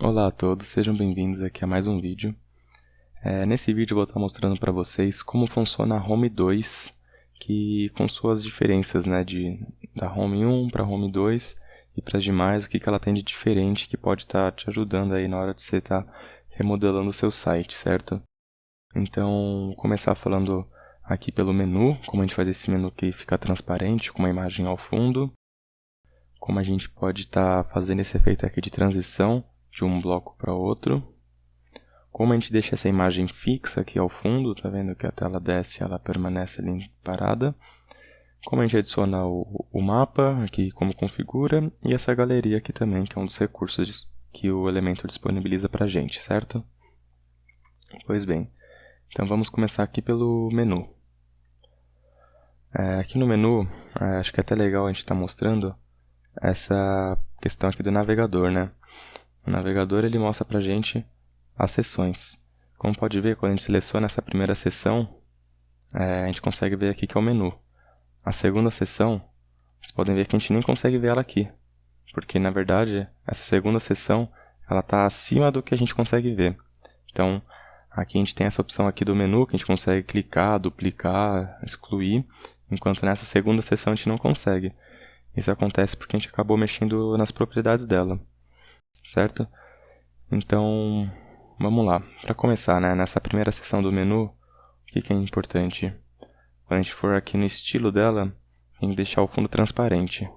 Olá a todos, sejam bem-vindos aqui a mais um vídeo. Nesse vídeo eu vou estar mostrando para vocês como funciona a Home 2, com suas diferenças, né, da Home 1 para a Home 2 e para as demais, o que ela tem de diferente que pode estar te ajudando aí na hora de você estar remodelando o seu site, certo? Então, vou começar falando aqui pelo menu, como a gente faz esse menu aqui ficar transparente, com uma imagem ao fundo, como a gente pode estar fazendo esse efeito aqui de transição de um bloco para outro. Como a gente deixa essa imagem fixa aqui ao fundo, tá vendo que a tela desce e ela permanece ali parada. Como a gente adiciona o mapa, aqui como configura, e essa galeria aqui também, que é um dos recursos que o Elementor disponibiliza para a gente, certo? Pois bem, então vamos começar aqui pelo menu. Aqui no menu, acho que é até legal a gente estar mostrando essa questão aqui do navegador, né? O navegador ele mostra para a gente as seções. Como pode ver, quando a gente seleciona essa primeira seção, a gente consegue ver aqui que é o menu. A segunda seção, vocês podem ver que a gente nem consegue ver ela aqui, porque na verdade essa segunda seção ela está acima do que a gente consegue ver. Então aqui a gente tem essa opção aqui do menu que a gente consegue clicar, duplicar, excluir, enquanto nessa segunda seção a gente não consegue. Isso acontece porque a gente acabou mexendo nas propriedades dela, certo? Então vamos lá, para começar, né, nessa primeira seção do menu, o que é importante? Quando a gente for aqui no estilo dela, tem que deixar o fundo transparente.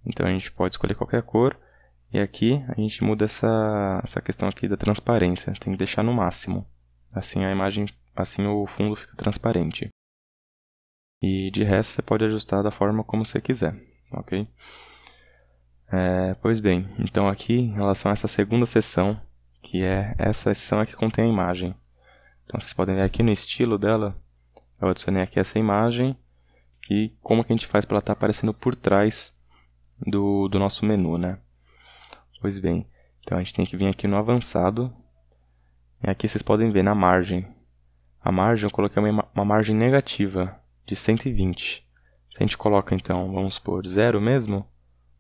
Então a gente pode escolher qualquer cor, e aqui a gente muda essa questão aqui da transparência, tem que deixar no máximo. Assim a imagem, assim o fundo fica transparente. E de resto você pode ajustar da forma como você quiser, ok? Pois bem, então aqui em relação a essa segunda seção, que é essa seção que contém a imagem. Então vocês podem ver aqui no estilo dela, eu adicionei aqui essa imagem e como que a gente faz para ela estar aparecendo por trás do nosso menu, né? Pois bem, então a gente tem que vir aqui no avançado, e aqui vocês podem ver na margem. A margem eu coloquei uma margem negativa de 120. Se a gente coloca então, vamos supor, 0 mesmo,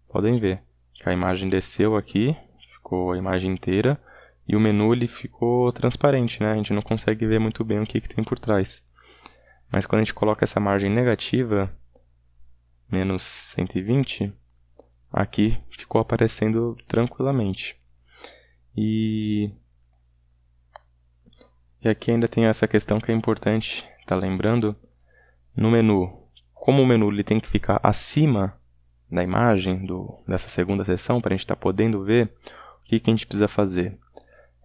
podem ver que a imagem desceu aqui, ficou a imagem inteira, e o menu ele ficou transparente, né? A gente não consegue ver muito bem o que tem por trás. Mas quando a gente coloca essa margem negativa, menos 120, aqui ficou aparecendo tranquilamente. E aqui ainda tem essa questão que é importante, tá lembrando? No menu, como o menu ele tem que ficar acima da imagem dessa segunda seção, para a gente estar podendo ver, o que a gente precisa fazer?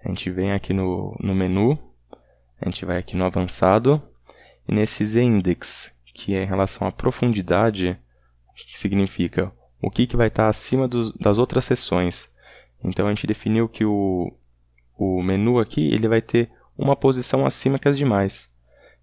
A gente vem aqui no menu, a gente vai aqui no avançado, e nesse Z-index, que é em relação à profundidade, que significa o que vai estar acima das outras seções. Então a gente definiu que o menu aqui ele vai ter uma posição acima que as demais.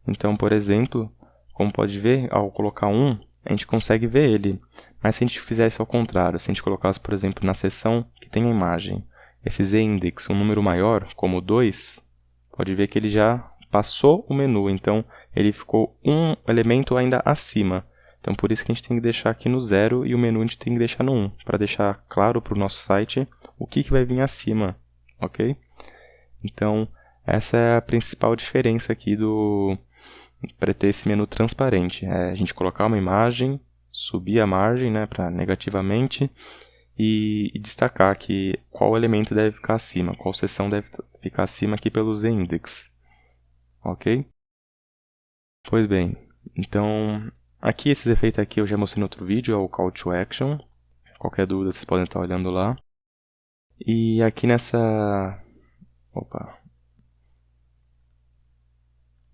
Então, por exemplo, como pode ver, ao colocar 1, a gente consegue ver ele. Mas se a gente fizesse ao contrário, se a gente colocasse, por exemplo, na seção que tem a imagem, esse Z-index, um número maior, como 2, pode ver que ele já passou o menu, então ele ficou um elemento ainda acima. Então por isso que a gente tem que deixar aqui no 0 e o menu a gente tem que deixar no 1, para deixar claro para o nosso site o que vai vir acima, ok? Então essa é a principal diferença aqui para ter esse menu transparente. A gente colocar uma imagem, subir a margem, né, para negativamente, e destacar que qual elemento deve ficar acima, qual seção deve ficar acima aqui pelo Z-index. Ok? Pois bem, então aqui esses efeitos aqui eu já mostrei no outro vídeo, é o Call to Action. Qualquer dúvida vocês podem estar olhando lá. E aqui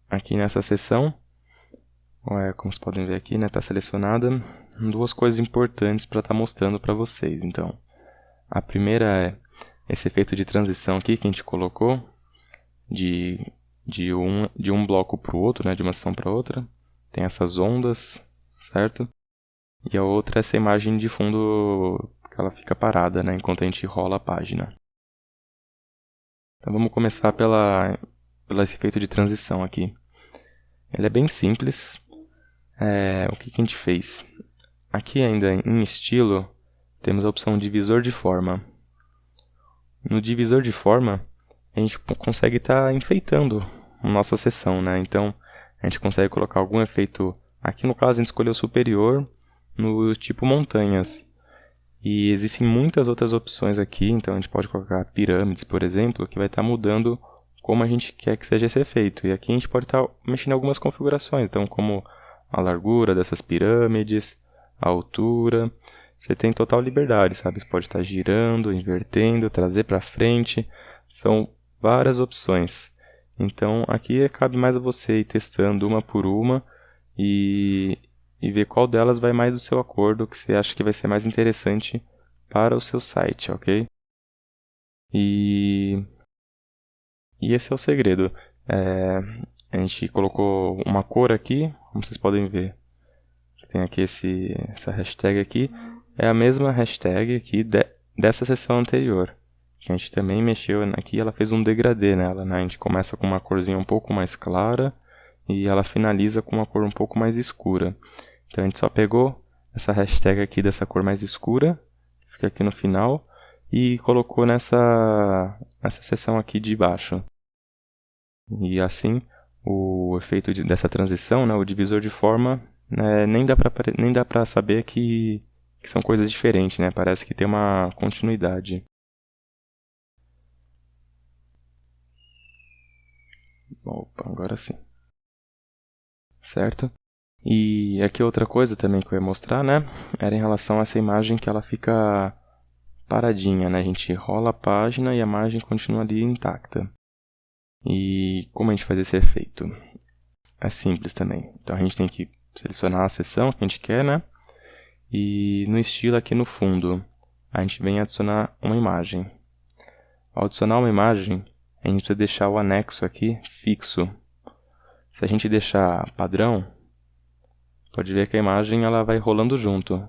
aqui nessa seção, como vocês podem ver aqui, né, está selecionada duas coisas importantes para estar mostrando para vocês. Então, a primeira é esse efeito de transição aqui que a gente colocou de um bloco para o outro, né, de uma seção para outra. Tem essas ondas, certo? E a outra é essa imagem de fundo que ela fica parada, né, enquanto a gente rola a página. Então vamos começar pelo esse efeito de transição aqui. Ele é bem simples. O que a gente fez? Aqui ainda em estilo, temos a opção divisor de forma. no divisor de forma, a gente consegue estar enfeitando a nossa sessão, né? Então, a gente consegue colocar algum efeito. Aqui no caso a gente escolheu superior no tipo montanhas. E existem muitas outras opções aqui, então a gente pode colocar pirâmides, por exemplo, que vai estar mudando como a gente quer que seja esse efeito. E aqui a gente pode estar mexendo em algumas configurações, então como a largura dessas pirâmides, a altura. Você tem total liberdade, sabe? Você pode estar girando, invertendo, trazer para frente. São várias opções. Então aqui cabe mais a você ir testando uma por uma e ver qual delas vai mais do seu acordo, que você acha que vai ser mais interessante para o seu site, ok? E esse é o segredo. A gente colocou uma cor aqui, como vocês podem ver. Tem aqui essa hashtag aqui. É a mesma hashtag aqui dessa sessão anterior. Que a gente também mexeu aqui, ela fez um degradê nela, né? A gente começa com uma corzinha um pouco mais clara e ela finaliza com uma cor um pouco mais escura. Então a gente só pegou essa hashtag aqui dessa cor mais escura, que fica aqui no final, e colocou nessa seção aqui de baixo. E assim, o efeito dessa transição, né, o divisor de forma, nem dá para saber que são coisas diferentes, né? Parece que tem uma continuidade. Opa, agora sim. Certo? E aqui outra coisa também que eu ia mostrar, né? Era em relação a essa imagem que ela fica paradinha, né? A gente rola a página e a imagem continua ali intacta. E como a gente faz esse efeito? É simples também. Então a gente tem que selecionar a seção que a gente quer, né? E no estilo aqui no fundo, a gente vem adicionar uma imagem. Ao adicionar uma imagem, a gente precisa deixar o anexo aqui fixo. Se a gente deixar padrão, pode ver que a imagem ela vai rolando junto.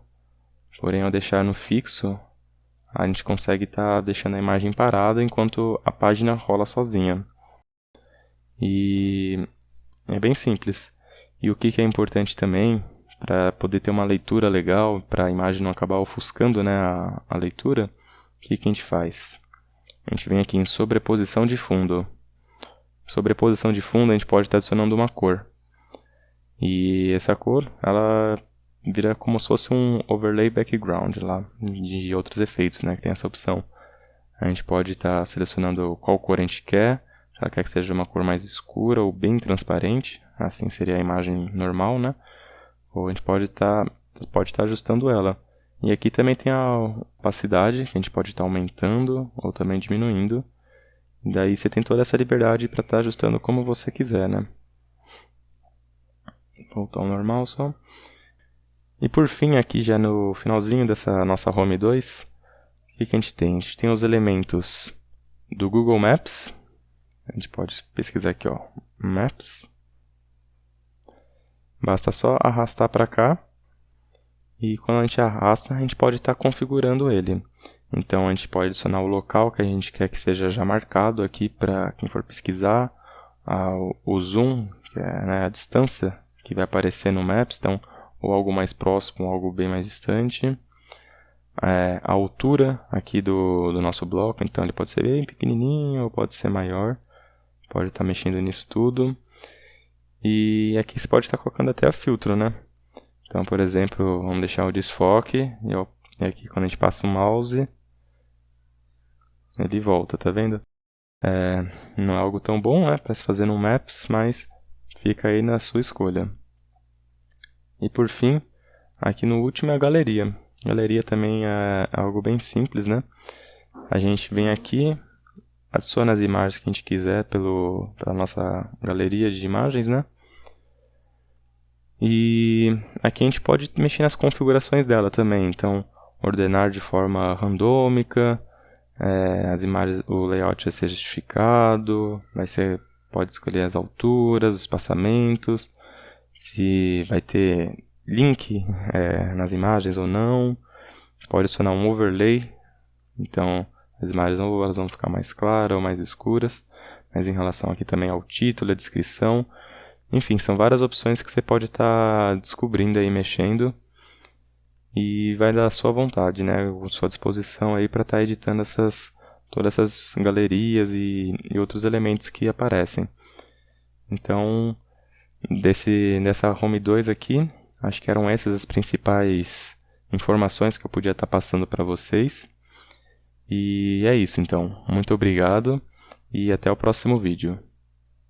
Porém, ao deixar no fixo, a gente consegue estar deixando a imagem parada enquanto a página rola sozinha. E é bem simples. E o que é importante também, para poder ter uma leitura legal, para a imagem não acabar ofuscando, né, a leitura, o que a gente faz? A gente vem aqui em sobreposição de fundo. Sobreposição de fundo, a gente pode estar adicionando uma cor. E essa cor, ela vira como se fosse um overlay background lá, de outros efeitos, né, que tem essa opção. A gente pode estar selecionando qual cor a gente quer. Se ela quer que seja uma cor mais escura ou bem transparente, assim seria a imagem normal, né? Ou a gente pode estar ajustando ela. E aqui também tem a opacidade, que a gente pode estar aumentando ou também diminuindo. Daí você tem toda essa liberdade para estar ajustando como você quiser, né? Voltar ao normal só. E por fim, aqui já no finalzinho dessa nossa Home 2, o que a gente tem? A gente tem os elementos do Google Maps. A gente pode pesquisar aqui, ó, Maps. Basta só arrastar para cá. E quando a gente arrasta, a gente pode estar configurando ele. Então a gente pode adicionar o local que a gente quer que seja já marcado aqui para quem for pesquisar. O zoom, que é, né, a distância que vai aparecer no Maps. Então, ou algo mais próximo, ou algo bem mais distante. A altura aqui do nosso bloco. Então ele pode ser bem pequenininho ou pode ser maior. Pode estar mexendo nisso tudo. E aqui você pode estar colocando até filtro, né? Então, por exemplo, vamos deixar o desfoque. E aqui quando a gente passa o mouse, ele volta, tá vendo? Não é algo tão bom, né, para se fazer no Maps, mas fica aí na sua escolha. E por fim, aqui no último é a galeria. Galeria também é algo bem simples, né? A gente vem aqui, adiciona as imagens que a gente quiser pela nossa galeria de imagens, né? E aqui a gente pode mexer nas configurações dela também. Então, ordenar de forma randômica, as imagens, o layout vai ser justificado, pode escolher as alturas, os espaçamentos, se vai ter link nas imagens ou não. Você pode adicionar um overlay, então as imagens ou elas vão ficar mais claras ou mais escuras, mas em relação aqui também ao título, a descrição, enfim, são várias opções que você pode estar descobrindo aí, mexendo, e vai da sua vontade, né, a sua disposição aí para estar editando essas todas essas galerias e outros elementos que aparecem. Então, nessa Home 2 aqui, acho que eram essas as principais informações que eu podia estar passando para vocês. E é isso então. Muito obrigado e até o próximo vídeo.